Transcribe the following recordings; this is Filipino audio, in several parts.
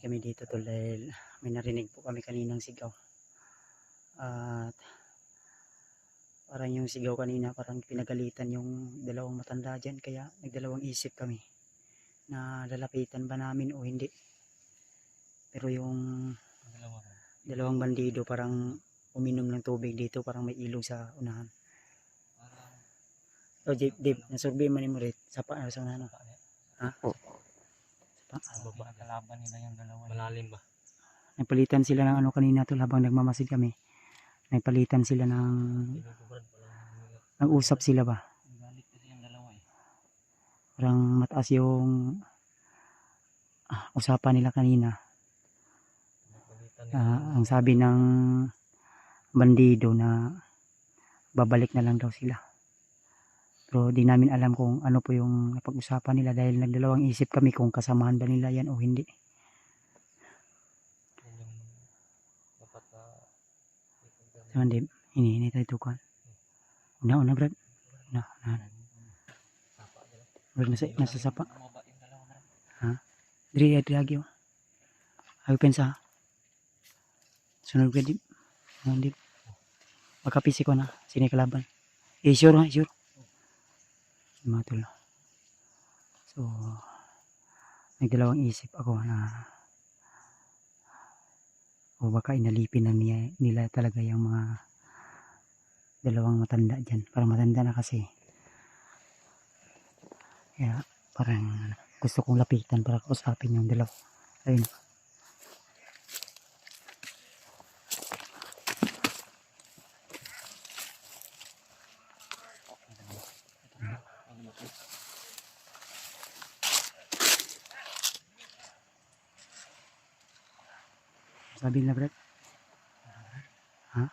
Kami dito tol dahil may narinig po kami kaninang sigaw. At parang yung sigaw kanina parang pinagalitan yung dalawang matanda dyan, kaya nagdalawang isip kami na lalapitan ba namin o hindi. Pero yung dalawang bandido parang uminom ng tubig dito, parang may ilog sa unahan. O Dave, nasurvey man mo rin sapa na sa unahan. Ha? Baba kalaban nila yung dalawa. Malalim ba? Napalitan sila ng ano kanina tol habang nagmamasid kami. Napalitan sila ng nag-usap sila ba? Galit kasi yung dalawa eh. Parang mataas yung usapan nila kanina. Ang sabi ng bandido na babalik na lang daw sila. Pero di namin alam kung ano po yung napag-usapan nila dahil nagdalawang isip kami kung kasamahan ba nila yan o hindi. Saman din, ini tayo tukan. Una Brad. Una. Brad nasa sapa. Ha? Diri lagi oh. Ayo pensa. Sunod Brad din. Hindi. Magkapisi ko na. Sini kalaban. Sure ha, sure. Matul. So, nagdalawang isip ako na o baka inalipin na nila talaga yung mga dalawang matanda dyan. Parang matanda na kasi. Kaya parang gusto kong lapitan para kausapin yung dalawa. Ayun. Sabi nila Brad? Ha?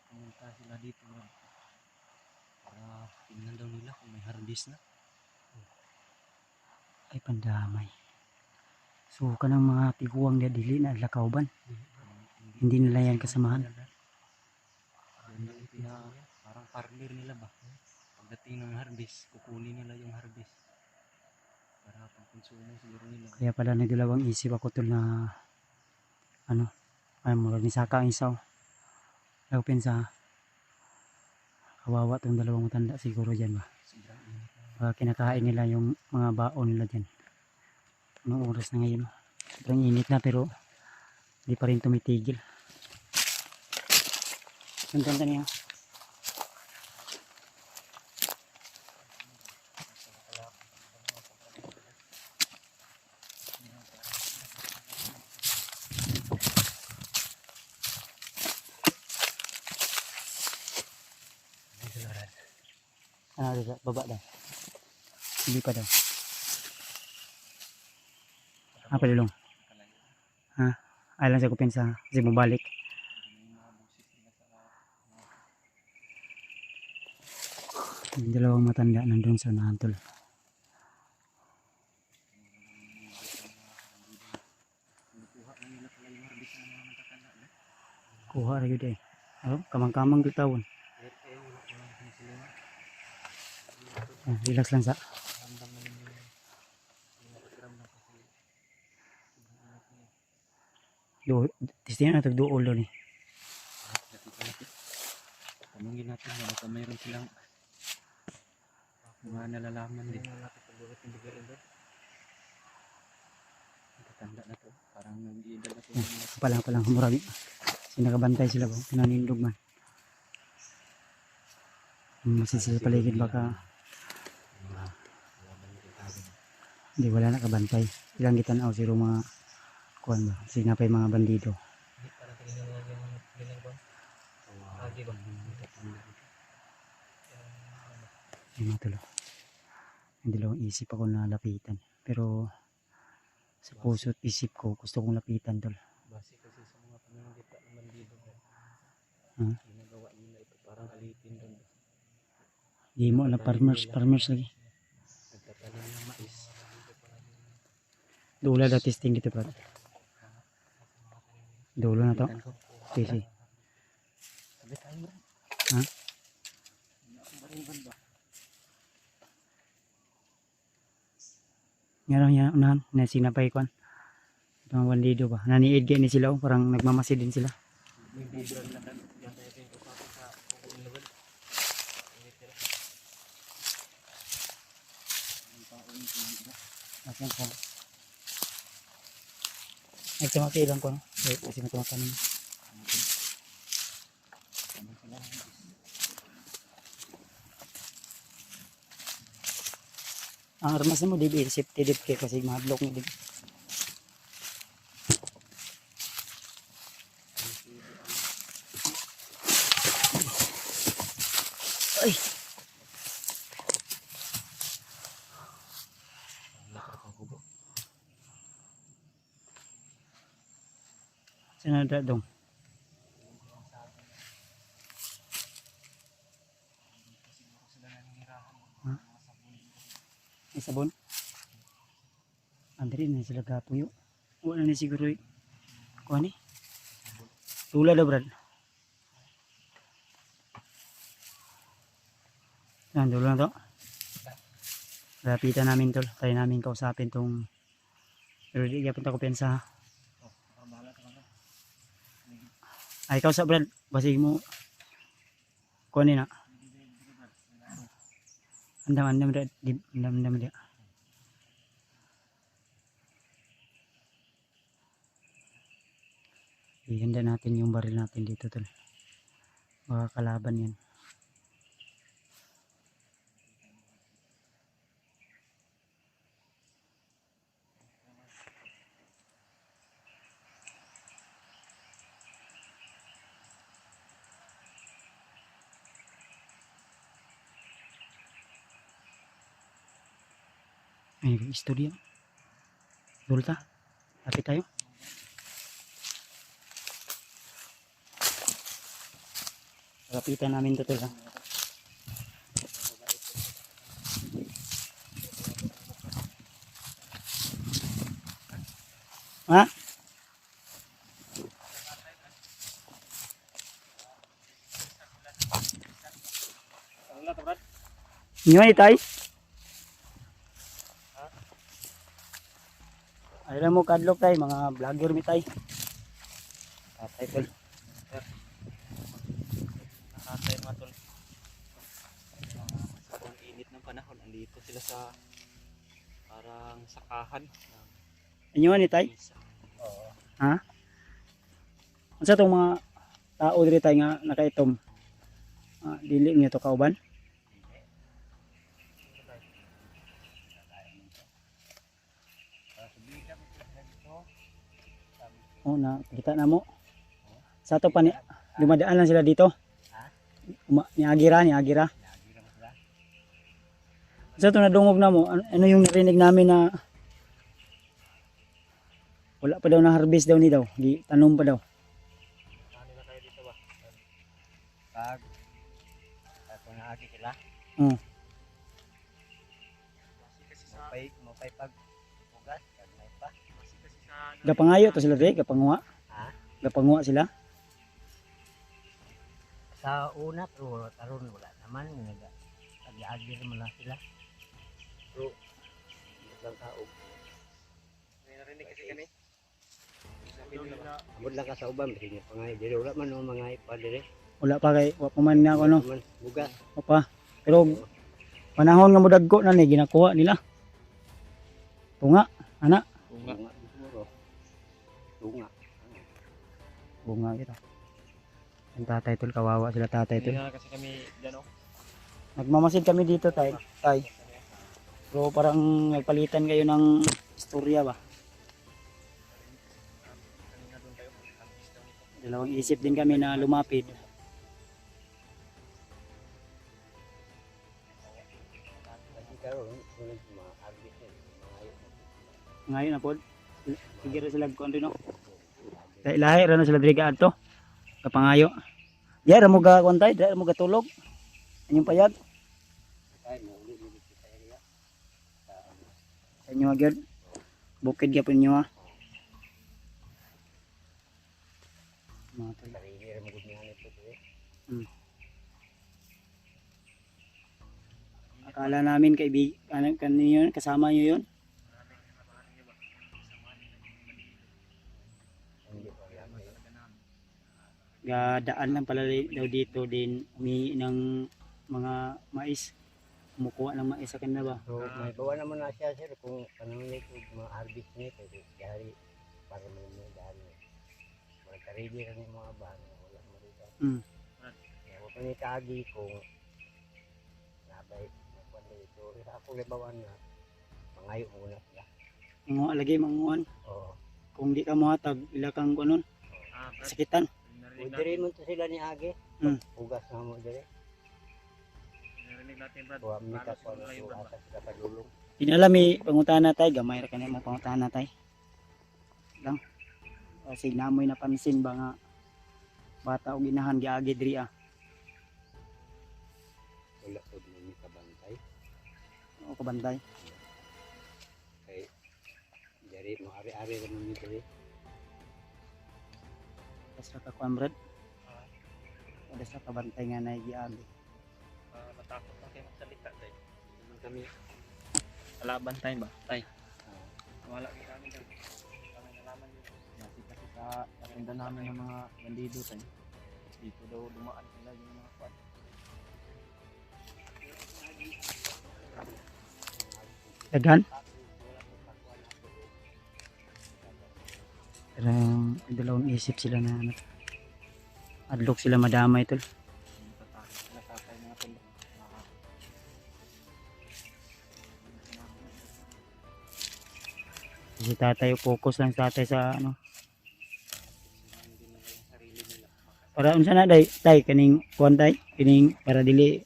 Pumunta sila dito para tingnan daw nila kung may hardis na. Ay pandamay. So kanang mga tiguang na dili na lakawban. Hindi nila yan kasamahan. Parang partner nila ba? Pagdating ng hardis, kukunin nila yung hardis. Para pagkonsumo siguro nila. Kaya pala nagdalawang isip ako tol na ano, ay murag ni saka ang isaw. Ako pensa kawawa tong dalawang matanda siguro dyan ba. Kinakain nila yung mga baon nila dyan. Anong oras na ngayon? Sobrang init na pero hindi pa rin tumitigil. Ang ganda niya. Ano dito? Baba daw. Hindi pa daw. Apa dulong? Ha? Ay lang sa kupensa. Kasi bumalik. Yung dalawang matanda nandun sa unahan tol. Kuha rin yun eh. Oh, kamang-kamang ditawon. Relax lang sa. Tistihan na tagduol doon eh. Tanungin natin na baka mayroon silang mga nalalaman din. Tatanda na to. Parang nag-iidal na to. Palang humurami. Sinakabantay sila po. Pinanindog man. Masisi sa paligid baka hindi wala nakabantay. Ilang gitanaw sila mga kuhan ba. Sinapay mga bandido. Yung mga tulo. Hindi lang isip ako na lapitan. Pero sa puso't isip ko gusto kong lapitan tol. Base kasi sa mga pananggita ng bandido. Ginagawa nila ito parang alitin doon. Di mo na farmers lagi. Nagtatanim ng mais. Dula da testing dito bro. Dulo na to. Bitan ko. Sige. Sabi tayo bro. Ha? Baril ba? Ngayon niya unahan na sinapay kwan. Mga bandido ba? Naniid kayo ni sila, oh. Parang nagmamasid din sila. May bubra nila kan. Yan tayo tayo usapin sa kukunin level. Init nila. Ang tao yung tubig ba? Ayan po. Nagtamaki lang ko, no? Kasi matamaka nila. Ang armas mo, di safety dip kay kasi madlock ni dip. Ay! Sinada dong. Ha? May sabon? Andri na sila gapuyo. Wala na siguro eh. Kuha ni? Tula daw brad. Yan, dulo na to. Lapitan namin tol. Try namin kausapin tong pero di kaya punta ko pensa. Ay kausap brad. Basig mo. Kuha ni na. Andam brad. Andam dia. Ihanda natin yung baril natin dito tol. Baka kalaban yan. Ay, istorya. Dulta. Lapit tayo. Lapitan namin to tol ha. Ha? Nyo tay? Alam mo kadlok tay, mga vlogger mi tay. Tatay tol. Nakatay mga tol. Sobrang init ng panahon. Andito sila sa parang sakahan. Inyo ni tay? Oo. Ha? Unsa tong mga tao diri tay nga nakaitom? Dili niyo to kauban? Oh, na kita na mo. Sa to pa ni dumadaan lang sila dito. Ni Agira. Sa to nadungog na mo, ano yung narinig namin na wala pa daw na harvest daw ni daw, di tanom pa daw. Ano na kayo dito ba? Pag naagi sila. Oh. Mapay pag ugas, kag may pa. Gapangayo to sila dre, gapanguha. Ha? Gapanguha sila. Sa una pero karon wala naman nag-agi naman lang sila. Pero lang tao. May narinig kasi kami. Amod lang ka sa uban, hindi niya pangay. Dili wala man no mga pa dire. Wala pa kay wa pa man na ako no. Bugas. Wa pa. Pero panahon nga modaggo na ni ginakuha nila. Tunga, ana. Tunga. Tunga. Bunga kita. Ang tatay tol, kawawa sila tatay tol. Kasi kami diyan oh. Nagmamasid kami dito tay. Pero parang nagpalitan kayo ng istorya ba? Dalawang isip din kami na lumapit. Ngayon na po. Sige sila kuan rin no. Lahi ra na sila diri adto. Kapangayo. Di ra mo ga kuan tay, di ra mo gatulog. Anyong payag. Sa inyo agad. Bukid gyapon niyo ha. mga tol. Sarili rin magod niya nito. Akala namin kanino yun, kasama nyo yun. Hindi ko alam. Gadaan lang pala daw dito din umihi ng mga mais. Kumukuha ng mais sa kanila ba? So, may bawa naman na siya sir kung panahon nito, mga harvest nito, dari para may mga dahil. Magkarili rin yung mga bahan, wala marita. Kaya huwag pa ni Kagi kung nabay, magpanda ito. Ako libawan na, mangayo muna sila. Mga alagay, manguhan. Oo. Kung di ka mahatag, ila kang kunon, sakitan. Pwede rin mo to sila ni Agi. Pugas na mo diri. Buwa minta ko na ito atas sila padulong. Pinalami, pangutana tay, gamay ra kanay mo pangutana tay. Lang. Kasi namoy napansin ba nga bata o ginahan giagi diri ah. Wala po din may kabantay. O kabantay. Kay dari mo ari-ari rin mo diri. Basta ka kuan brad. Wala sa kabantay nga na giagi. Matakot na kayo magsalita tayo. Naman kami. Kalaban tayo ba? Tay. Wala kami dyan. Kami nalaman yun. Kasi sa katinda namin ng mga bandido tayo. Dito daw dumaan sila yung mga kwan. Dagan. Pero dalawang isip sila na ano. Adlok sila madamay tol. Natatay mga tulo. Si tatay focus lang sa tatay sa ano. Para unsa na day tay kaning kuan tay kining para dili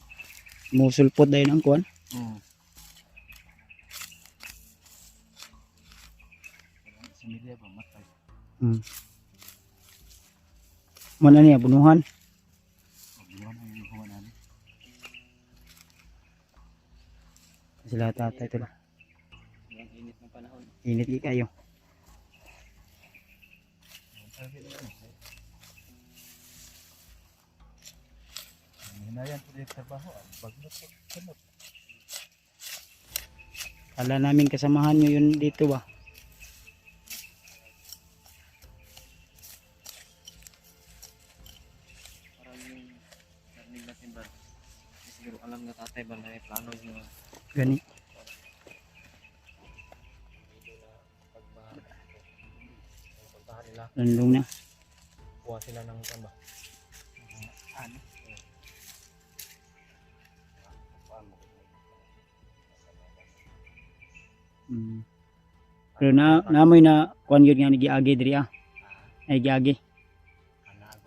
musulpot day ng kuan. Similya ba matay? Mana niya bunuhan. Bunuhan ang bunuhan namin. Sila tatay tol. Yung init ng panahon. Init gi kayo. Hinayan po yung trabaho. Bagnot po. Kanot. Kala namin kasamahan nyo yun dito ba? Parang yung narinig natin ba? Siguro alam na tatay ba na may plano yung mga Gani. dito na pagbahan. Puntahan nila. Landong na. Kuha sila ng tamba. Ano? Pero namoy na kuan yun nga nagiagi diri ah. Ay giagi. Anagod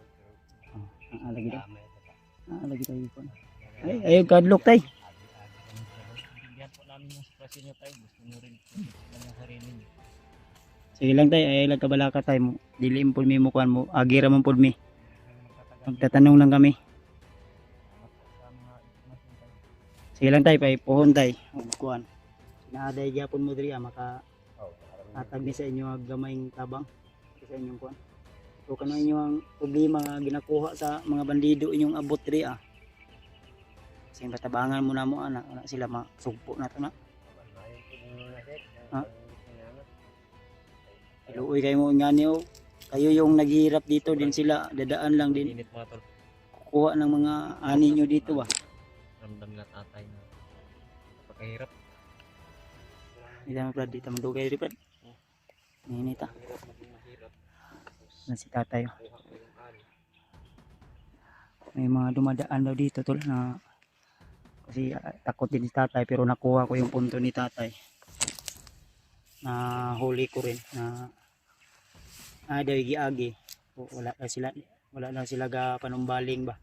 pero Lagi daw. damay sa Lagi tayo kuan. Ay ayo kadlok tay. Hindi po namin yung sitwasyon nyo tayo. Gusto nyo rin sila ng sarili nyo. Sige lang tay, ay lang kabalaka tay mo. Dili mo pud mi mo kuan mo. Agi ra man pud mi. Magtatanong lang kami. Sige lang tay, pay pohon tay. Og kuan. Naaday gyapon mo diri maka atag ni sa inyo ang gamayng tabang sa inyong kuan. So kano inyong problema nga ginakuha sa mga bandido inyong abot diri ah. Sing batabangan mo na mo ana sila masugpo na to na. Ha? Iluoy kayo mo nga niyo. Kayo yung naghihirap dito din sila, dadaan lang din. Init mga tol. Kukuha ng mga ani nyo dito ba. Ramdam nila tatay na napakahirap. Hindi naman Brad, dito mandugay rin Brad. Ninita. Mahirap maging mahirap. Na si tatay. Kuha ko yung ani. May mga dumadaan daw dito tol na kasi takot din si tatay pero nakuha ko yung punto ni tatay. Na huli ko rin na daw giagi. Wala na sila ga panumbaling ba.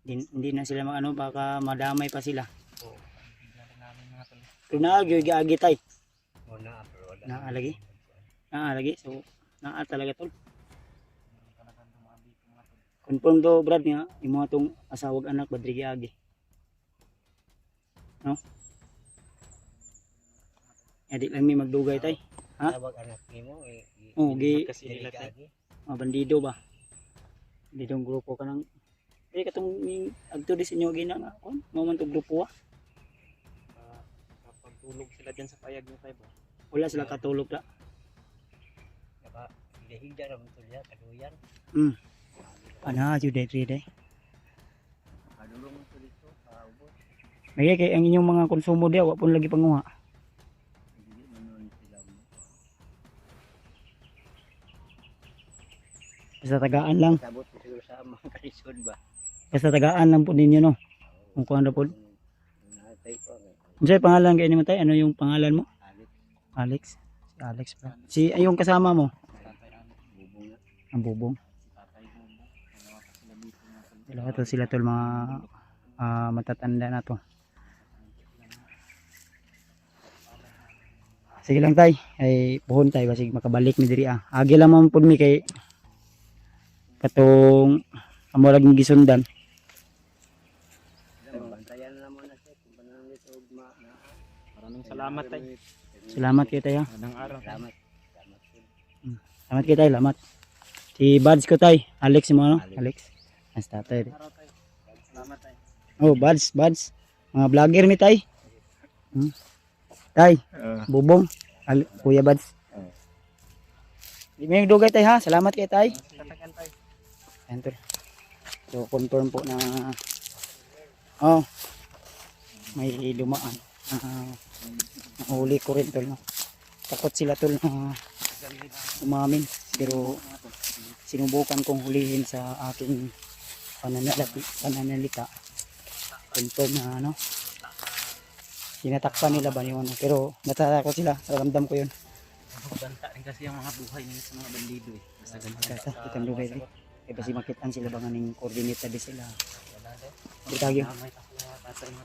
Hindi na sila ano baka madamay pa sila. Oo. Hindi na namin mga tol. Pero naagi giagi tay. Una pero wala. Naalagi. Naalagi. So naa talaga tol. Hindi talagang dumaan dito mga tol. Confirm to Brad nga yung mga tong asawag anak badri giagi. No? Adik lang mi magdugay tay. Ha? Tawag anak nimo Oh, gi Kasi nila tayo. mga bandido ba? Dito grupo ka ng katong agto di sa inyo gina nga kon mo man to grupo Kapag tulog sila dyan sa payag niyo tayo ba? wala sila katulog na. Saka higda ra mo to diya kaduyan. Ana jud day. Kadulong mo to dito sa ubos. May kay ang inyong mga konsumo diya wa pun lagi panguha. Hindi man nun sila mo. Basta tagaan lang. Sabot ko siguro sa mga kalisod ba. Basta tagaan lang po ninyo no. Kung kuan ra po. Natay ko ang Unsay pangalan kay nimo tay? Ano yung pangalan mo? alit. Alex. Si Alex ba? Si yung kasama mo? Tatay ano, Bubong na. Ang bubong. si tatay mo mo. Dalawa pa sila dito nga sa Dalawa to sila tol mga matatanda na to. Sige lang tay, ay buhon tay basig makabalik mi diri Agi lang man pud mi kay katong amo laging gisundan. Bantayan na mo na siya kung paano nito ugma na. Maraming salamat tayo. Salamat kay tay ha. Magandang araw. Salamat. Salamat. Salamat kay tay, salamat. Si Buds ko tay, Alex mo ano? Alex. As tatay. Araw tayo. Salamat tayo. Oh, Buds. Mga vlogger mi tay. Tay, bubong. Kuya Buds. Di may dugay tay ha. Salamat kay tay. Tatagan tayo. Ayan tol. So confirm po na may dumaan. Nahuli ko rin tol no. Takot sila tol na umamin. Pero sinubukan kong hulihin sa aking pananalita. Confirm na ano. Tinatakpan nila ba yun. Pero natatakot sila. Ramdam ko yun. Banta rin kasi ang mga buhay nila sa mga bandido eh. Basta ganun. Kasa kitang dugay rin. Eh basi makitaan sila ba nga ning coordinate di sila. Bitagyo. May tatay mga